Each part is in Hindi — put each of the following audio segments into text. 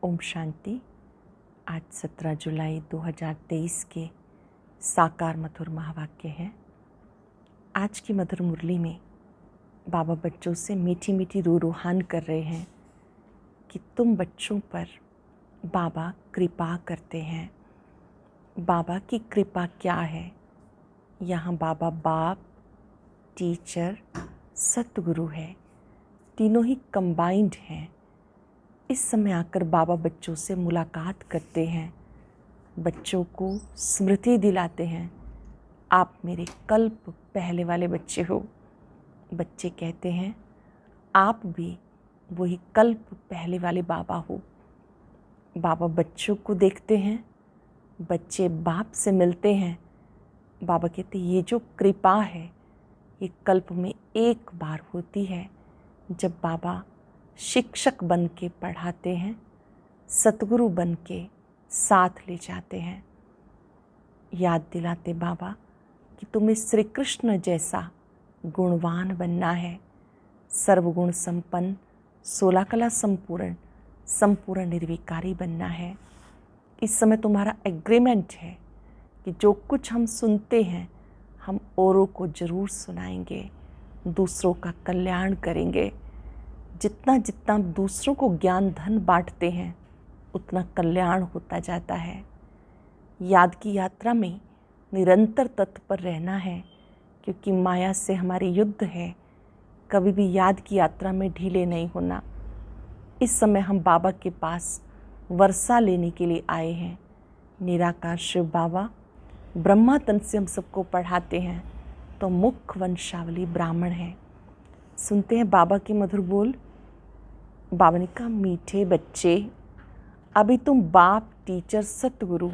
ओम शांति। आज 17 जुलाई 2023 के साकार मधुर महावाक्य हैं। आज की मधुर मुरली में बाबा बच्चों से मीठी मीठी रूहान कर रहे हैं कि तुम बच्चों पर बाबा कृपा करते हैं। बाबा की कृपा क्या है? यहाँ बाबा बाप, टीचर, सतगुरु है, तीनों ही कंबाइंड हैं। इस समय आकर बाबा बच्चों से मुलाकात करते हैं, बच्चों को स्मृति दिलाते हैं, आप मेरे कल्प पहले वाले बच्चे हो। बच्चे कहते हैं आप भी वही कल्प पहले वाले बाबा हो। बाबा बच्चों को देखते हैं, बच्चे बाप से मिलते हैं। बाबा कहते ये जो कृपा है ये कल्प में एक बार होती है, जब बाबा शिक्षक बन के पढ़ाते हैं, सतगुरु बन के साथ ले जाते हैं। याद दिलाते बाबा कि तुम्हें श्री कृष्ण जैसा गुणवान बनना है, सर्वगुण संपन्न, 16 कला संपूर्ण, संपूर्ण निर्विकारी बनना है। इस समय तुम्हारा एग्रीमेंट है कि जो कुछ हम सुनते हैं हम औरों को ज़रूर सुनाएंगे, दूसरों का कल्याण करेंगे। जितना जितना दूसरों को ज्ञान धन बांटते हैं उतना कल्याण होता जाता है। याद की यात्रा में निरंतर तत्पर रहना है, क्योंकि माया से हमारी युद्ध है। कभी भी याद की यात्रा में ढीले नहीं होना। इस समय हम बाबा के पास वर्षा लेने के लिए आए हैं। निराकार शिव बाबा ब्रह्मा तन से हम सबको पढ़ाते हैं, तो मुख्य वंशावली ब्राह्मण है। सुनते हैं बाबा के मधुर बोल। बाबा ने कहा, मीठे बच्चे, अभी तुम बाप, टीचर, सतगुरु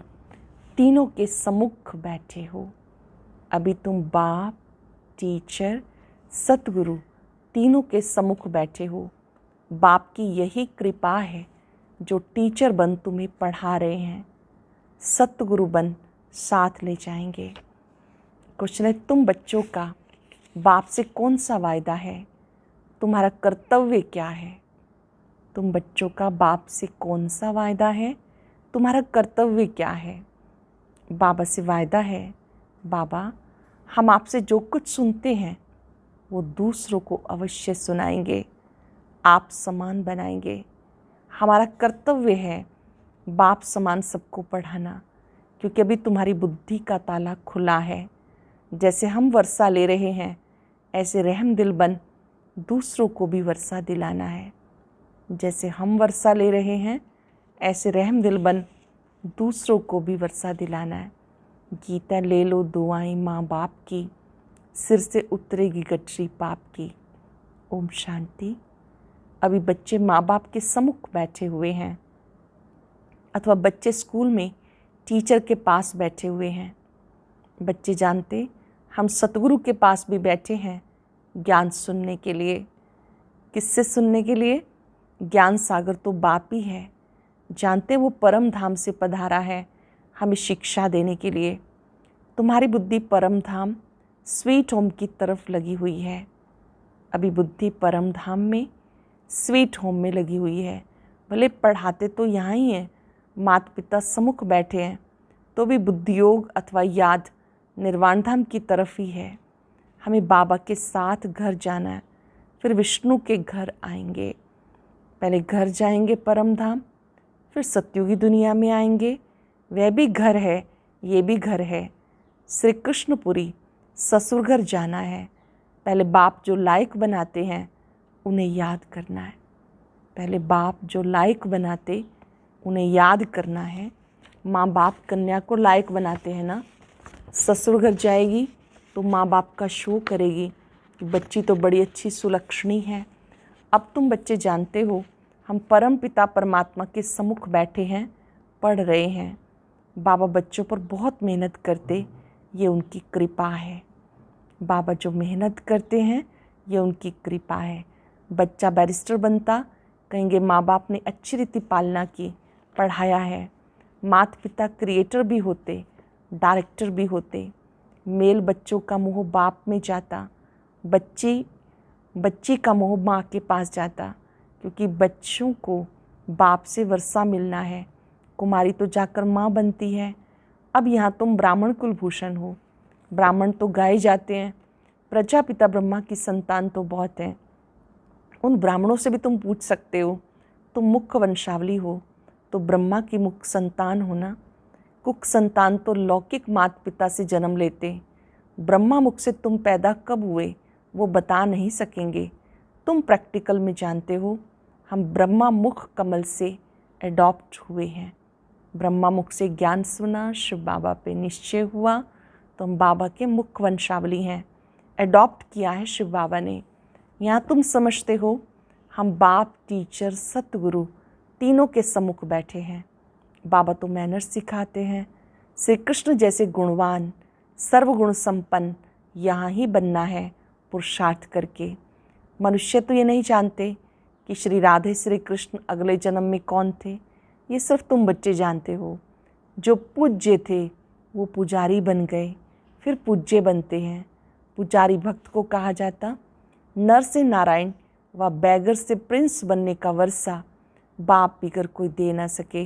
तीनों के सम्मुख बैठे हो। अभी तुम बाप, टीचर, सतगुरु तीनों के सम्मुख बैठे हो। बाप की यही कृपा है जो टीचर बन तुम्हें पढ़ा रहे हैं, सतगुरु बन साथ ले जाएंगे। क्वेश्चन है, तुम बच्चों का बाप से कौन सा वायदा है? तुम्हारा कर्तव्य क्या है? तुम बच्चों का बाप से कौन सा वायदा है? तुम्हारा कर्तव्य क्या है? बाबा से वायदा है, बाबा हम आपसे जो कुछ सुनते हैं वो दूसरों को अवश्य सुनाएंगे, आप समान बनाएंगे। हमारा कर्तव्य है बाप समान सबको पढ़ाना, क्योंकि अभी तुम्हारी बुद्धि का ताला खुला है। जैसे हम वर्षा ले रहे हैं, ऐसे रहम दिल बन दूसरों को भी वर्षा दिलाना है। जैसे हम वर्षा ले रहे हैं, ऐसे रहम दिल बन दूसरों को भी वर्षा दिलाना है। गीता ले लो दुआएं माँ बाप की, सिर से उतरेगी गठरी पाप की। ओम शांति। अभी बच्चे माँ बाप के सम्मुख बैठे हुए हैं, अथवा बच्चे स्कूल में टीचर के पास बैठे हुए हैं। बच्चे जानते हम सतगुरु के पास भी बैठे हैं ज्ञान सुनने के लिए। किससे सुनने के लिए? ज्ञान सागर तो बाप ही है। जानते वो परम धाम से पधारा है हमें शिक्षा देने के लिए। तुम्हारी बुद्धि परम धाम स्वीट होम की तरफ लगी हुई है। अभी बुद्धि परम धाम में स्वीट होम में लगी हुई है। भले पढ़ाते तो यहाँ ही हैं, माता पिता सम्मुख बैठे हैं, तो भी बुद्धि योग अथवा याद निर्वाण धाम की तरफ ही है। हमें बाबा के साथ घर जाना है, फिर विष्णु के घर आएंगे। पहले घर जाएंगे परम धाम, फिर सत्युगी दुनिया में आएंगे। वह भी घर है, ये भी घर है। श्री कृष्णपुरी ससुर घर जाना है। पहले बाप जो लायक बनाते हैं उन्हें याद करना है। पहले बाप जो लायक बनाते उन्हें याद करना है। माँ बाप कन्या को लायक बनाते हैं ना। ससुर घर जाएगी तो माँ बाप का शो करेगी कि बच्ची तो बड़ी अच्छी सुलक्षणी है। अब तुम बच्चे जानते हो हम परम पिता परमात्मा के सम्मुख बैठे हैं, पढ़ रहे हैं। बाबा बच्चों पर बहुत मेहनत करते, ये उनकी कृपा है। बाबा जो मेहनत करते हैं ये उनकी कृपा है। बच्चा बैरिस्टर बनता, कहेंगे माँ बाप ने अच्छी रीति पालना की, पढ़ाया है। माता पिता क्रिएटर भी होते, डायरेक्टर भी होते। मेल बच्चों का मोह बाप में जाता, बच्ची का मोह माँ के पास जाता, क्योंकि बच्चों को बाप से वर्षा मिलना है। कुमारी तो जाकर माँ बनती है। अब यहाँ तुम ब्राह्मण कुलभूषण हो। ब्राह्मण तो गाए जाते हैं, प्रजापिता ब्रह्मा की संतान तो बहुत हैं। उन ब्राह्मणों से भी तुम पूछ सकते हो। तुम मुख्य वंशावली हो तो ब्रह्मा की मुख्य संतान हो ना। कुक संतान तो लौकिक माता पिता से जन्म लेते। ब्रह्मा मुख से तुम पैदा कब हुए वो बता नहीं सकेंगे। तुम प्रैक्टिकल में जानते हो हम ब्रह्मा मुख कमल से एडॉप्ट हुए हैं। ब्रह्मा मुख से ज्ञान सुना, शिव बाबा पे निश्चय हुआ तो हम बाबा के मुख्य वंशावली हैं। एडॉप्ट किया है शिव बाबा ने। यहाँ तुम समझते हो हम बाप, टीचर, सतगुरु तीनों के सम्मुख बैठे हैं। बाबा तो मैनर्स सिखाते हैं। श्री कृष्ण जैसे गुणवान, सर्वगुण संपन्न यहाँ ही बनना है पुरुषार्थ करके। मनुष्य तो ये नहीं जानते कि श्री राधे श्री कृष्ण अगले जन्म में कौन थे। ये सिर्फ तुम बच्चे जानते हो। जो पूज्य थे वो पुजारी बन गए, फिर पूज्य बनते हैं। पुजारी भक्त को कहा जाता। नर से नारायण व बैगर से प्रिंस बनने का वर्षा बाप बिगर कोई दे ना सके।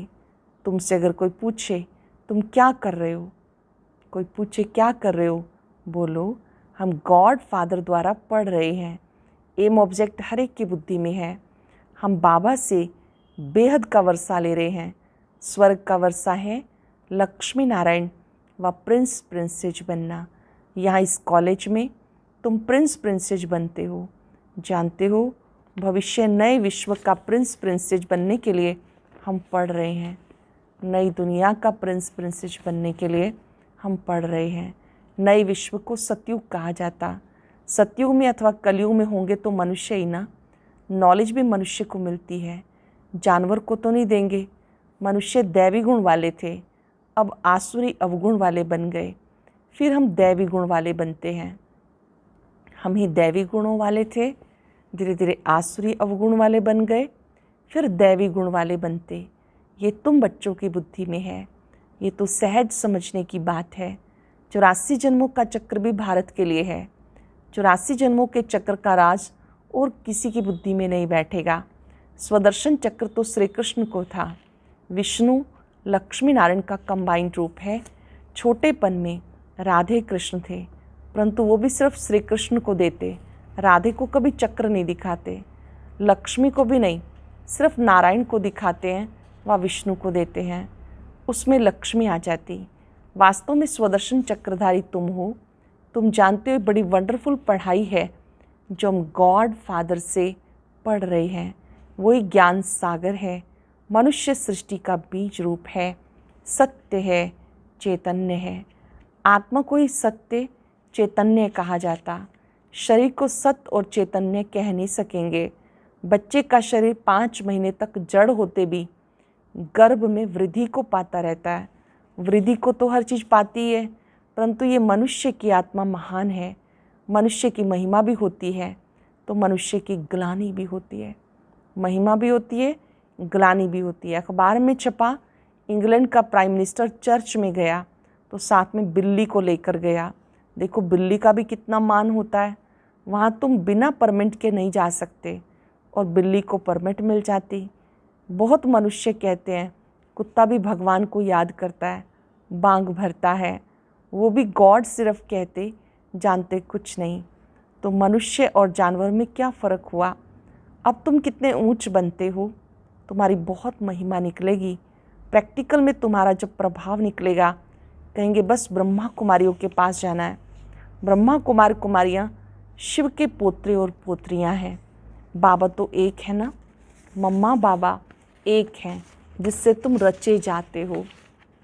तुमसे अगर कोई पूछे तुम क्या कर रहे हो, कोई पूछे क्या कर रहे हो, बोलो हम गॉड फादर द्वारा पढ़ रहे हैं। एम ऑब्जेक्ट हर एक की बुद्धि में है। हम बाबा से बेहद का वर्षा ले रहे हैं। स्वर्ग का वर्षा है लक्ष्मी नारायण व प्रिंस प्रिंसेज बनना। यहाँ इस कॉलेज में तुम प्रिंस प्रिंसेज बनते हो। जानते हो भविष्य नए विश्व का प्रिंस प्रिंसेज बनने के लिए हम पढ़ रहे हैं। नई दुनिया का प्रिंस प्रिंसेज बनने के लिए हम पढ़ रहे हैं। नए विश्व को सतयुग कहा जाता। सतयुग में अथवा कलयुग में होंगे तो मनुष्य ही ना। नॉलेज भी मनुष्य को मिलती है, जानवर को तो नहीं देंगे। मनुष्य दैवी गुण वाले थे, अब आसुरी अवगुण वाले बन गए। फिर हम दैवी गुण वाले बनते हैं। हम ही दैवी गुणों वाले थे, धीरे धीरे आसुरी अवगुण वाले बन गए, फिर दैवी गुण वाले बनते। ये तुम बच्चों की बुद्धि में है। ये तो सहज समझने की बात है। 84 जन्मों का चक्र भी भारत के लिए है। 84 जन्मों के चक्र का राज और किसी की बुद्धि में नहीं बैठेगा। स्वदर्शन चक्र तो श्री कृष्ण को था। विष्णु लक्ष्मी नारायण का कंबाइंड रूप है। छोटेपन में राधे कृष्ण थे, परंतु वो भी सिर्फ श्री कृष्ण को देते। राधे को कभी चक्र नहीं दिखाते, लक्ष्मी को भी नहीं, सिर्फ नारायण को दिखाते हैं व विष्णु को देते हैं। उसमें लक्ष्मी आ जाती। वास्तव में स्वदर्शन चक्रधारी तुम हो। तुम जानते हो बड़ी वंडरफुल पढ़ाई है जो हम गॉड फादर से पढ़ रहे हैं। वही ज्ञान सागर है। मनुष्य सृष्टि का बीज रूप है, सत्य है, चैतन्य है। आत्मा को ही सत्य चैतन्य कहा जाता। शरीर को सत्य और चैतन्य कह नहीं सकेंगे। बच्चे का शरीर 5 महीने तक जड़ होते भी गर्भ में वृद्धि को पाता रहता है। वृद्धि को तो हर चीज़ पाती है, परंतु ये मनुष्य की आत्मा महान है। मनुष्य की महिमा भी होती है तो मनुष्य की ग्लानि भी होती है। महिमा भी होती है, ग्लानि भी होती है। अखबार में छपा इंग्लैंड का प्राइम मिनिस्टर चर्च में गया तो साथ में बिल्ली को लेकर गया। देखो बिल्ली का भी कितना मान होता है। वहाँ तुम बिना परमिट के नहीं जा सकते और बिल्ली को परमिट मिल जाती। बहुत मनुष्य कहते हैं कुत्ता भी भगवान को याद करता है, बांग भरता है। वो भी गॉड सिर्फ कहते, जानते कुछ नहीं। तो मनुष्य और जानवर में क्या फ़र्क हुआ। अब तुम कितने ऊंच बनते हो, तुम्हारी बहुत महिमा निकलेगी। प्रैक्टिकल में तुम्हारा जब प्रभाव निकलेगा कहेंगे बस ब्रह्मा कुमारियों के पास जाना है। ब्रह्मा कुमार कुमारियाँ शिव के पोत्रे और पोत्रियाँ हैं। बाबा तो एक है ना, मम्मा बाबा एक हैं जिससे तुम रचे जाते हो।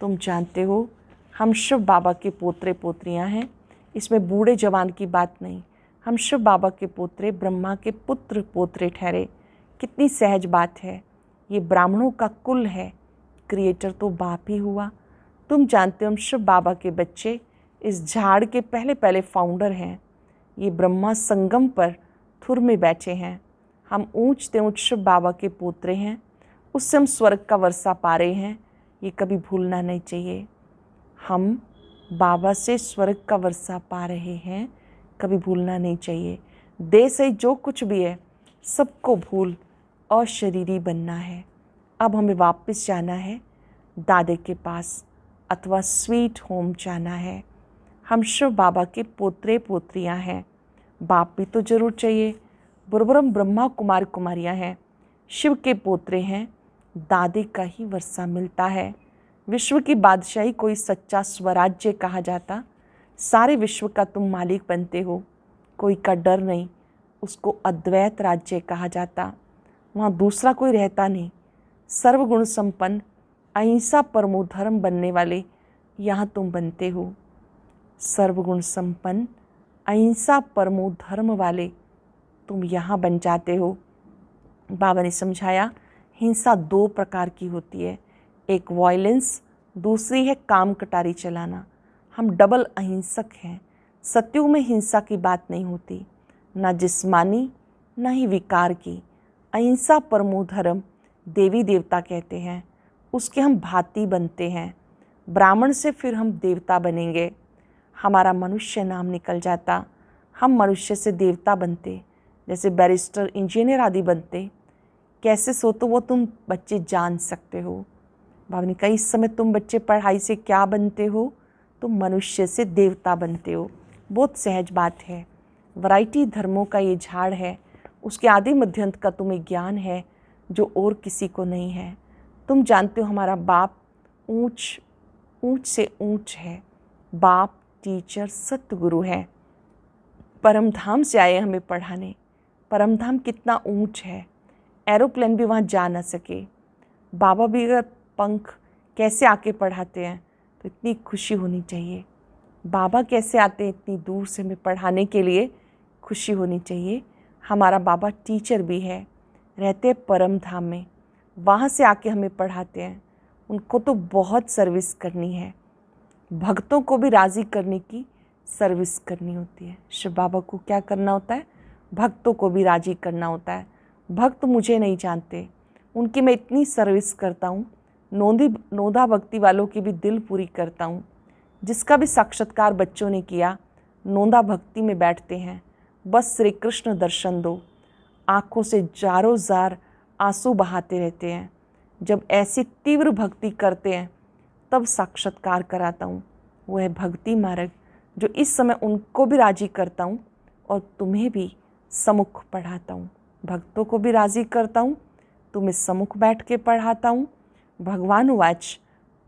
तुम जानते हो हम शिव बाबा के पोत्रे पोत्रियाँ हैं। इसमें बूढ़े जवान की बात नहीं। हम शिव बाबा के पोत्रे, ब्रह्मा के पुत्र पोत्रे ठहरे। कितनी सहज बात है। ये ब्राह्मणों का कुल है, क्रिएटर तो बाप ही हुआ। तुम जानते हो हम शिव बाबा के बच्चे इस झाड़ के पहले पहले फाउंडर हैं। ये ब्रह्मा संगम पर थुर में बैठे हैं। हम ऊंचते ऊंच शिव बाबा के पोत्रे हैं। उससे हम स्वर्ग का वर्षा पा रहे हैं। ये कभी भूलना नहीं चाहिए। हम बाबा से स्वर्ग का वर्षा पा रहे हैं, कभी भूलना नहीं चाहिए। देह से जो कुछ भी है सबको भूल अशरीरी बनना है। अब हमें वापस जाना है दादे के पास अथवा स्वीट होम जाना है। हम शिव बाबा के पोतरे पोतरियां हैं। बाप भी तो जरूर चाहिए, बरोबर हम ब्रह्मा कुमार कुमारियां हैं, शिव के पोतरे हैं, दादे का ही वर्षा मिलता है। विश्व की बादशाही कोई सच्चा स्वराज्य कहा जाता, सारे विश्व का तुम मालिक बनते हो, कोई का डर नहीं, उसको अद्वैत राज्य कहा जाता। वहाँ दूसरा कोई रहता नहीं, सर्वगुण संपन्न अहिंसा परमो धर्म बनने वाले यहाँ तुम बनते हो। सर्वगुण संपन्न अहिंसा परमो धर्म वाले तुम यहाँ बन जाते हो। बाबा ने समझाया हिंसा दो प्रकार की होती है, एक वायलेंस, दूसरी है काम कटारी चलाना। हम डबल अहिंसक हैं। सत्युग में हिंसा की बात नहीं होती, ना जिस्मानी ना ही विकार की। अहिंसा परमो धर्म देवी देवता कहते हैं, उसके हम भांति बनते हैं। ब्राह्मण से फिर हम देवता बनेंगे, हमारा मनुष्य नाम निकल जाता, हम मनुष्य से देवता बनते, जैसे बैरिस्टर इंजीनियर आदि बनते। कैसे सो तो वो तुम बच्चे जान सकते हो। बाबा ने कहा इस समय तुम बच्चे पढ़ाई से क्या बनते हो, तुम मनुष्य से देवता बनते हो। बहुत सहज बात है। वैरायटी धर्मों का ये झाड़ है, उसके आदि मध्यंत का तुम्हें ज्ञान है जो और किसी को नहीं है। तुम जानते हो हमारा बाप ऊंच ऊंच से ऊंच है। बाप टीचर सतगुरु है, परम धाम से आए हमें पढ़ाने। परम धाम कितना ऊंच है, एरोप्लेन भी वहाँ जा ना सके। बाबा भी अगर पंख कैसे आके पढ़ाते हैं तो इतनी खुशी होनी चाहिए। बाबा कैसे आते हैं इतनी दूर से हमें पढ़ाने के लिए, खुशी होनी चाहिए। हमारा बाबा टीचर भी है, रहते हैं परम धाम में, वहाँ से आके हमें पढ़ाते हैं। उनको तो बहुत सर्विस करनी है, भक्तों को भी राज़ी करने की सर्विस करनी होती है। शिव बाबा को क्या करना होता है, भक्तों को भी राज़ी करना होता है। भक्त मुझे नहीं जानते, उनकी मैं इतनी सर्विस करता हूँ। नोदा भक्ति वालों की भी दिल पूरी करता हूँ। जिसका भी साक्षात्कार बच्चों ने किया, नोदा भक्ति में बैठते हैं, बस श्री कृष्ण दर्शन दो, आँखों से जारों जार आंसू बहाते रहते हैं। जब ऐसी तीव्र भक्ति करते हैं तब साक्षात्कार कराता हूँ। वो है भक्ति मार्ग, जो इस समय उनको भी राज़ी करता हूँ और तुम्हें भी सम्मुख पढ़ाता हूँ। भक्तों को भी राज़ी करता हूँ, तुम्हें सम्मुख बैठ के पढ़ाता हूँ। भगवान वाच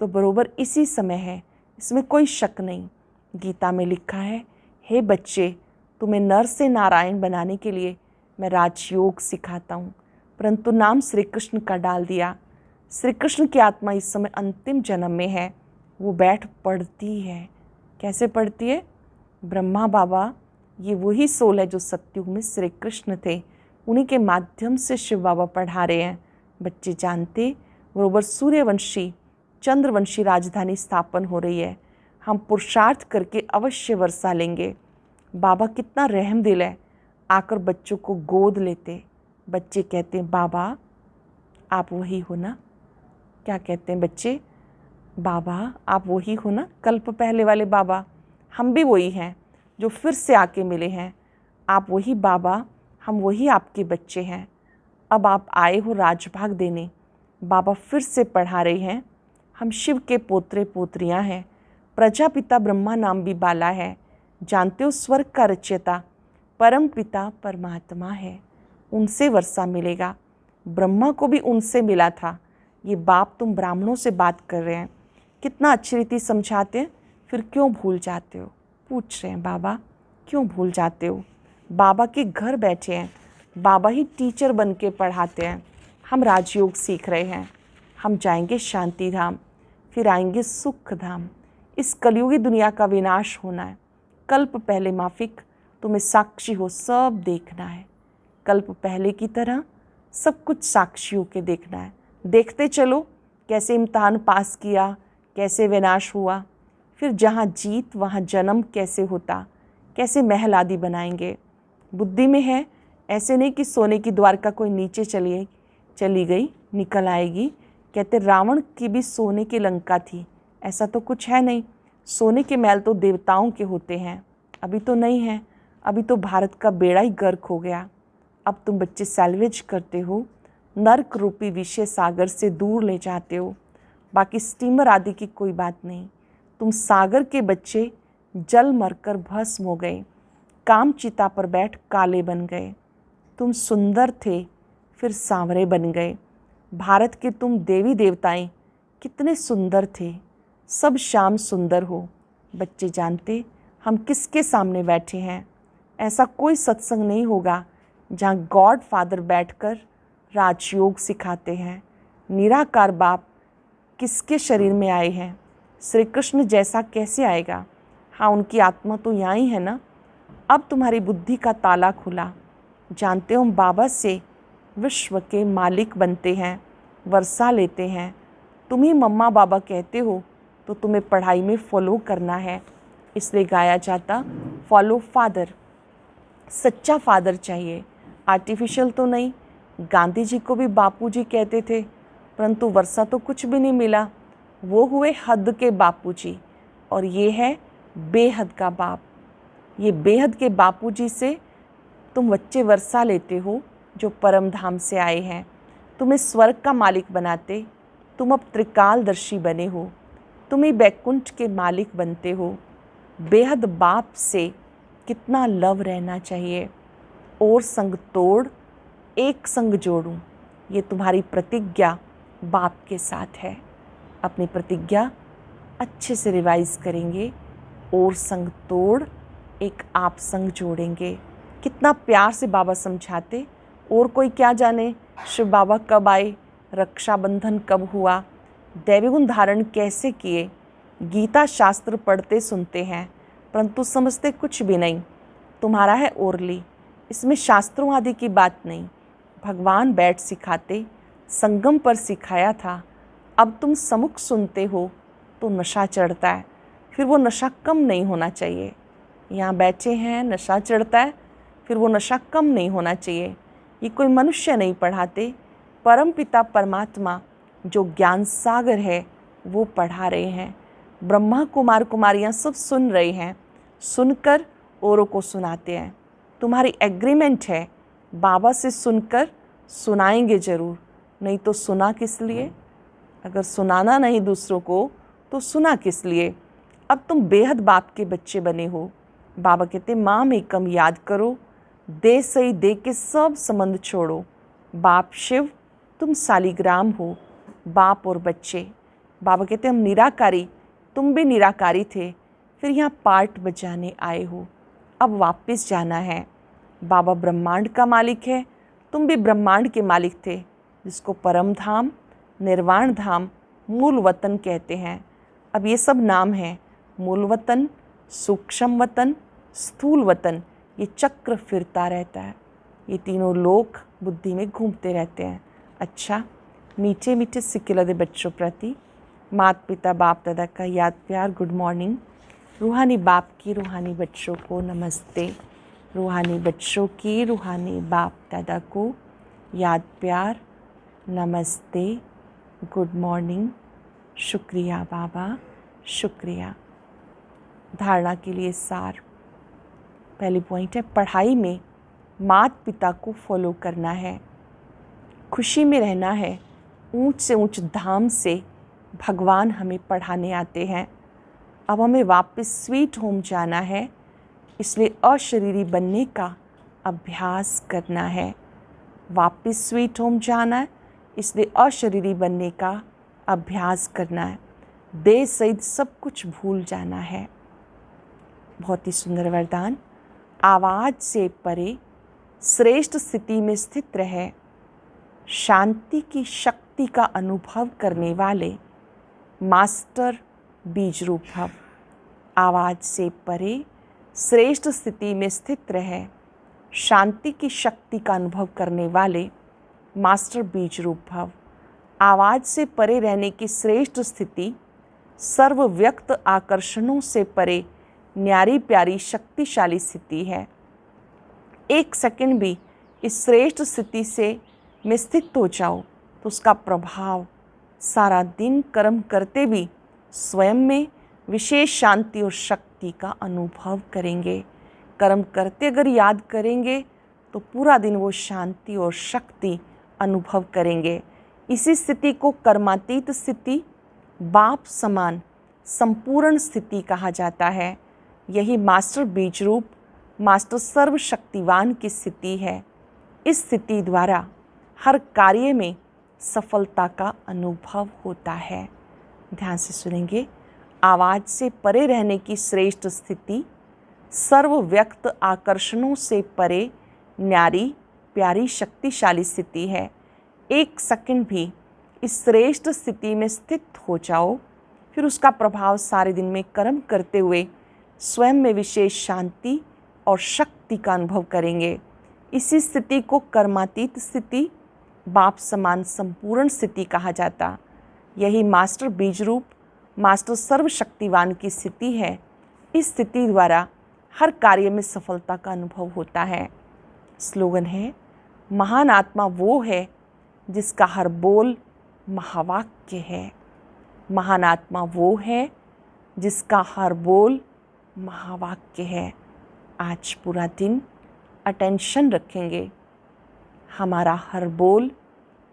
तो बरोबर इसी समय है, इसमें कोई शक नहीं। गीता में लिखा है, हे बच्चे, तुम्हें नर से नारायण बनाने के लिए मैं राजयोग सिखाता हूँ, परंतु नाम श्री कृष्ण का डाल दिया। श्री कृष्ण की आत्मा इस समय अंतिम जन्म में है, वो बैठ पढ़ती है। कैसे पढ़ती है? ब्रह्मा बाबा, ये वही सोल है जो सत्युग में श्री कृष्ण थे, उन्हीं के माध्यम से शिव बाबा पढ़ा रहे हैं। बच्चे जानते बरोबर सूर्यवंशी चंद्रवंशी राजधानी स्थापन हो रही है। हम पुरुषार्थ करके अवश्य वर्षा लेंगे। बाबा कितना रहम दिल है, आकर बच्चों को गोद लेते। बच्चे कहते हैं बाबा आप वही हो ना। क्या कहते हैं बच्चे? बाबा आप वही हो ना, कल्प पहले वाले बाबा। हम भी वही हैं जो फिर से आके मिले हैं। आप वही बाबा, हम वही आपके बच्चे हैं। अब आप आए हो राजभाग देने। बाबा फिर से पढ़ा रहे हैं, हम शिव के पोतरे पोतरियां हैं। प्रजापिता ब्रह्मा नाम भी बाला है। जानते हो स्वर्ग का रचयिता परम पिता परमात्मा है, उनसे वर्षा मिलेगा। ब्रह्मा को भी उनसे मिला था। ये बाप तुम ब्राह्मणों से बात कर रहे हैं, कितना अच्छी रीति समझाते हैं, फिर क्यों भूल जाते हो? पूछ रहे हैं बाबा क्यों भूल जाते हो? बाबा के घर बैठे हैं, बाबा ही टीचर बन के पढ़ाते हैं। हम राजयोग सीख रहे हैं। हम जाएंगे शांति धाम, फिर आएंगे सुख धाम। इस कलयुगी दुनिया का विनाश होना है। कल्प पहले माफिक, तुम्हें साक्षी हो सब देखना है। कल्प पहले की तरह सब कुछ साक्षियों के देखना है। देखते चलो कैसे इम्तहान पास किया, कैसे विनाश हुआ, फिर जहाँ जीत वहाँ जन्म कैसे होता, कैसे महल आदि बनाएंगे। बुद्धि में है, ऐसे नहीं कि सोने की द्वारका कोई नीचे चली गई निकल आएगी। कहते रावण की भी सोने की लंका थी, ऐसा तो कुछ है नहीं। सोने के महल तो देवताओं के होते हैं, अभी तो नहीं है। अभी तो भारत का बेड़ा ही गर्क हो गया। अब तुम बच्चे सैल्वेज करते हो, नर्क रूपी विषय सागर से दूर ले जाते हो। बाकी स्टीमर आदि की कोई बात नहीं। तुम सागर के बच्चे जल मरकर भस्म हो गए, काम चिता पर बैठ काले बन गए। तुम सुंदर थे, फिर सांवरे बन गए। भारत के तुम देवी देवताएं कितने सुंदर थे, सब शाम सुंदर हो। बच्चे जानते हम किसके सामने बैठे हैं। ऐसा कोई सत्संग नहीं होगा जहाँ गॉड फादर बैठकर राजयोग सिखाते हैं। निराकार बाप किसके शरीर में आए हैं? श्री कृष्ण जैसा कैसे आएगा? हाँ, उनकी आत्मा तो यहाँ ही है ना। अब तुम्हारी बुद्धि का ताला खुला। जानते हो, हम बाबा से विश्व के मालिक बनते हैं, वर्षा लेते हैं। तुम ही मम्मा बाबा कहते हो तो तुम्हें पढ़ाई में फॉलो करना है, इसलिए गाया जाता फॉलो फादर। सच्चा फादर चाहिए, आर्टिफिशियल तो नहीं। गांधी जी को भी बापू जी कहते थे, परंतु वर्षा तो कुछ भी नहीं मिला। वो हुए हद के बापू जी, और ये है बेहद का बाप। ये बेहद के बापू जी से तुम बच्चे वर्षा लेते हो, जो परम धाम से आए हैं। तुम्हें स्वर्ग का मालिक बनाते, तुम अब त्रिकालदर्शी बने हो। तुम ही बैकुंठ के मालिक बनते हो। बेहद बाप से कितना लव रहना चाहिए। और संग तोड़ एक संग जोड़ूं, ये तुम्हारी प्रतिज्ञा बाप के साथ है। अपनी प्रतिज्ञा अच्छे से रिवाइज करेंगे। और संग तोड़ एक आप संग जोड़ेंगे। कितना प्यार से बाबा समझाते। और कोई क्या जाने शिव बाबा कब आए, रक्षाबंधन कब हुआ, दैवी गुण धारण कैसे किए। गीता शास्त्र पढ़ते सुनते हैं, परंतु समझते कुछ भी नहीं। तुम्हारा है ओरली, इसमें शास्त्रों आदि की बात नहीं। भगवान बैठ सिखाते, संगम पर सिखाया था। अब तुम समुख सुनते हो तो नशा चढ़ता है, फिर वो नशा कम नहीं होना चाहिए। यहाँ बैठे हैं, नशा चढ़ता है, फिर वो नशा कम नहीं होना चाहिए। ये कोई मनुष्य नहीं पढ़ाते, परम पिता परमात्मा जो ज्ञान सागर है वो पढ़ा रहे हैं। ब्रह्मा कुमार कुमारियाँ सब सुन रहे हैं, सुनकर औरों को सुनाते हैं। तुम्हारी एग्रीमेंट है, बाबा से सुनकर सुनाएंगे ज़रूर, नहीं तो सुना किस लिए? अगर सुनाना नहीं दूसरों को तो सुना किस लिए? अब तुम बेहद बाप के बच्चे बने हो। बाबा कहते माम एकम याद करो, दे सही दे के सब संबंध छोड़ो। बाप शिव, तुम सालिग्राम हो, बाप और बच्चे। बाबा कहते हम निराकारी, तुम भी निराकारी थे, फिर यहाँ पार्ट बजाने आए हो, अब वापस जाना है। बाबा ब्रह्मांड का मालिक है, तुम भी ब्रह्मांड के मालिक थे, जिसको परम धाम, निर्वाण धाम, मूल वतन कहते हैं। अब ये सब नाम हैं, मूल वतन, सूक्ष्म वतन, स्थूल वतन। ये चक्र फिरता रहता है, ये तीनों लोक बुद्धि में घूमते रहते हैं। अच्छा, मीठे मीठे सिक्के लदे बच्चों प्रति माता पिता बाप दादा का याद प्यार, गुड मॉर्निंग। रूहानी बाप की रूहानी बच्चों को नमस्ते। रूहानी बच्चों की रूहानी बाप दादा को याद प्यार, नमस्ते, गुड मॉर्निंग, शुक्रिया बाबा, शुक्रिया। धारणा के लिए सार। पहली पॉइंट है, पढ़ाई में माता पिता को फॉलो करना है, खुशी में रहना है। ऊंच से ऊंच धाम से भगवान हमें पढ़ाने आते हैं। अब हमें वापस स्वीट होम जाना है, इसलिए अशरीरी बनने का अभ्यास करना है। वापस स्वीट होम जाना है, इसलिए अशरीरी बनने का अभ्यास करना है। देह सहित सब कुछ भूल जाना है। बहुत ही सुंदर वरदान। आवाज़ से परे श्रेष्ठ स्थिति में स्थित रहे, शांति की शक्ति का अनुभव करने वाले मास्टर बीज रूप भव। आवाज़ से परे श्रेष्ठ स्थिति में स्थित रहे, शांति की शक्ति का अनुभव करने वाले मास्टर बीज रूप भव। आवाज़ से परे रहने की श्रेष्ठ स्थिति सर्वव्यक्त आकर्षणों से परे न्यारी प्यारी शक्तिशाली स्थिति है। एक सेकंड भी इस श्रेष्ठ स्थिति से में स्थित हो जाओ तो उसका प्रभाव सारा दिन कर्म करते भी स्वयं में विशेष शांति और शक्ति का अनुभव करेंगे। कर्म करते अगर याद करेंगे तो पूरा दिन वो शांति और शक्ति अनुभव करेंगे। इसी स्थिति को कर्मातीत स्थिति, बाप समान संपूर्ण स्थिति कहा जाता है। यही मास्टर बीज रूप, मास्टर सर्वशक्तिवान की स्थिति है। इस स्थिति द्वारा हर कार्य में सफलता का अनुभव होता है। ध्यान से सुनेंगे। आवाज़ से परे रहने की श्रेष्ठ स्थिति, सर्व व्यक्त आकर्षणों से परे न्यारी प्यारी शक्तिशाली स्थिति है। एक सेकंड भी इस श्रेष्ठ स्थिति में स्थित हो जाओ, फिर उसका प्रभाव सारे दिन में कर्म करते हुए स्वयं में विशेष शांति और शक्ति का अनुभव करेंगे। इसी स्थिति को कर्मातीत स्थिति, बाप समान संपूर्ण स्थिति कहा जाता। यही मास्टर बीज रूप, मास्टर सर्वशक्तिवान की स्थिति है। इस स्थिति द्वारा हर कार्य में सफलता का अनुभव होता है। स्लोगन है, महान आत्मा वो है जिसका हर बोल महावाक्य है। महान आत्मा वो है जिसका हर बोल महावाक्य है। आज पूरा दिन अटेंशन रखेंगे, हमारा हर बोल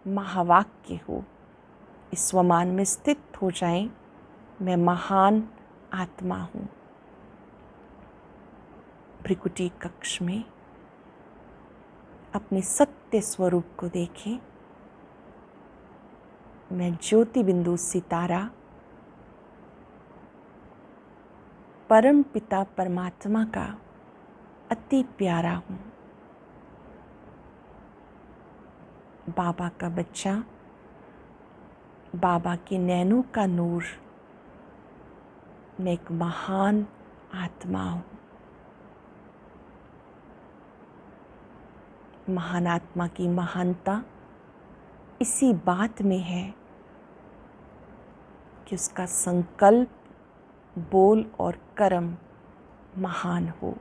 महावाक्य हो। इस स्वमान में स्थित हो जाएं, मैं महान आत्मा हूँ। भृकुटी कक्ष में अपने सत्य स्वरूप को देखें। मैं ज्योति बिंदु सितारा परम पिता परमात्मा का अति प्यारा हूँ। बाबा का बच्चा, बाबा की नैनों का नूर। मैं एक महान आत्मा हूँ। महान आत्मा की महानता इसी बात में है कि उसका संकल्प, बोल और कर्म महान हो।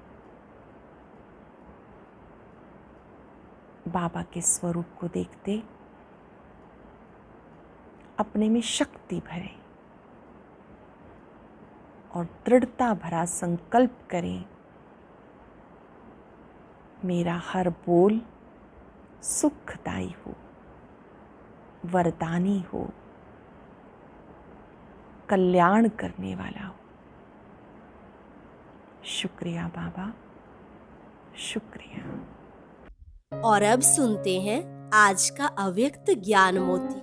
बाबा के स्वरूप को देखते अपने में शक्ति भरें और दृढ़ता भरा संकल्प करें, मेरा हर बोल सुखदायी हो, वरदानी हो, कल्याण करने वाला हो। शुक्रिया बाबा, शुक्रिया। और अब सुनते हैं आज का अव्यक्त ज्ञान मोती।